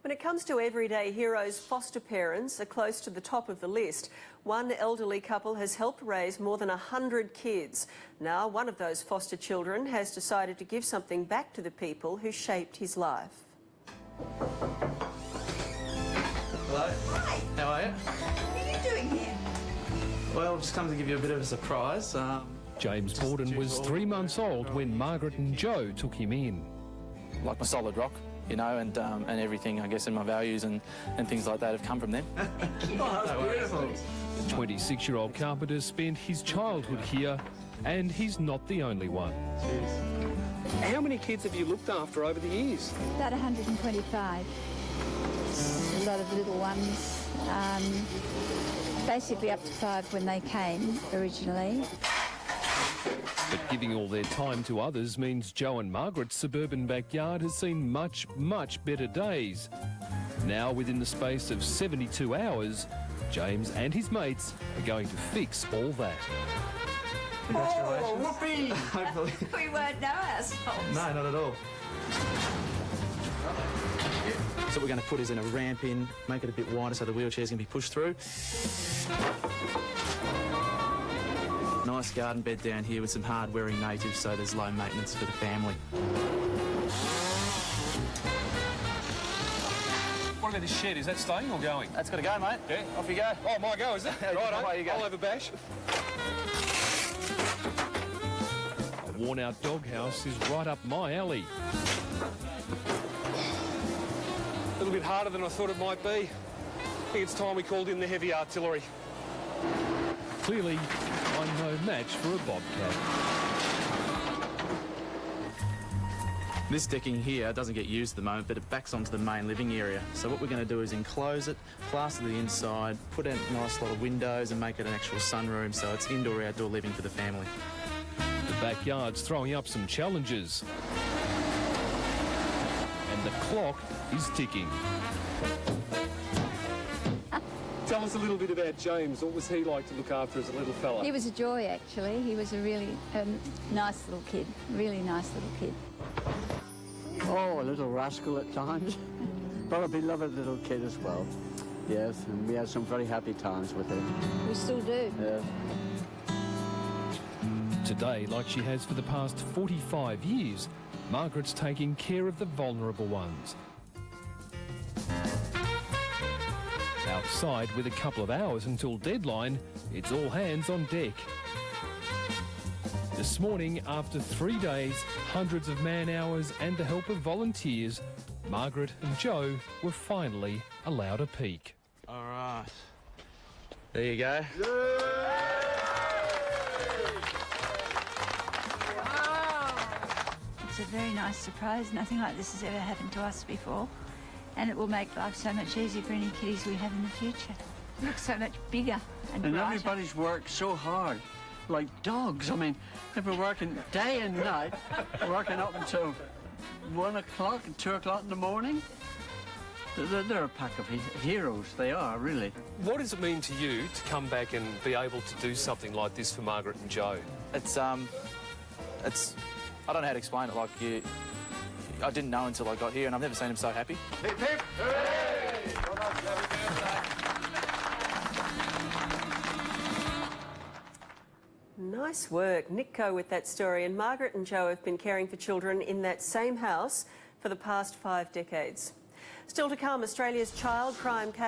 When it comes to everyday heroes, foster parents are close to the top of the list. One elderly couple has helped raise more than 100 kids. Now, one of those foster children has decided to give something back to the people who shaped his life. Hello. Hi. How are you? What are you doing here? Well, I've just come to give you a bit of a surprise. James Borden was 3 months old when Margaret and Joe took him in. Like my solid rock, you know, and everything, I guess, in my values and things like that have come from them. Oh, that's beautiful. The 26-year-old carpenter spent his childhood here, and he's not the only one. Cheers. How many kids have you looked after over the years? About 125. A lot of little ones. Basically up to 5 when they came originally. But giving all their time to others means Joe and Margaret's suburban backyard has seen much, much better days. Now, within the space of 72 hours, James and his mates are going to fix all that. Congratulations. Oh, whoopee! Hopefully. We weren't no assholes. No, not at all. So we're going to put is in a ramp in, make it a bit wider so the wheelchair's going to be pushed through. Nice garden bed down here with some hard-wearing natives, so there's low maintenance for the family. What about this shed? Is that staying or going? That's got to go, mate. Yeah. Off you go. Oh, my go, is it? Right, Away you go. I'll have a bash. A worn-out doghouse is right up my alley. A little bit harder than I thought it might be. I think it's time we called in the heavy artillery. Clearly, I'm no match for a bobcat. This decking here doesn't get used at the moment, but it backs onto the main living area. So what we're going to do is enclose it, plaster the inside, put in a nice lot of windows and make it an actual sunroom, so it's indoor-outdoor living for the family. The backyard's throwing up some challenges. And the clock is ticking. Tell us a little bit about James. What was he like to look after as a little fella? He was a joy, actually. He was a really nice little kid, really nice little kid. Oh, a little rascal at times, but a beloved little kid as well. Yes, and we had some very happy times with him. We still do. Yes. Today, like she has for the past 45 years, Margaret's taking care of the vulnerable ones. Outside, with a couple of hours until deadline, it's all hands on deck. This morning, after 3 days, hundreds of man-hours and the help of volunteers, Margaret and Joe were finally allowed a peek. All right. There you go. It's a very nice surprise. Nothing like this has ever happened to us before. And it will make life so much easier for any kiddies we have in the future. It looks so much bigger and brighter. Everybody's worked so hard, like dogs. I mean, they've been working day and night, working up until 1 o'clock and 2 o'clock in the morning. They're a pack of heroes, they are, really. What does it mean to you to come back and be able to do something like this for Margaret and Joe? It's I don't know how to explain it. Like I didn't know until I got here, and I've never seen him so happy. Hip, hip. Hooray! Nice work. Nico with that story. And Margaret and Joe have been caring for children in that same house for the past 5 decades. Still to come, Australia's child crime capital.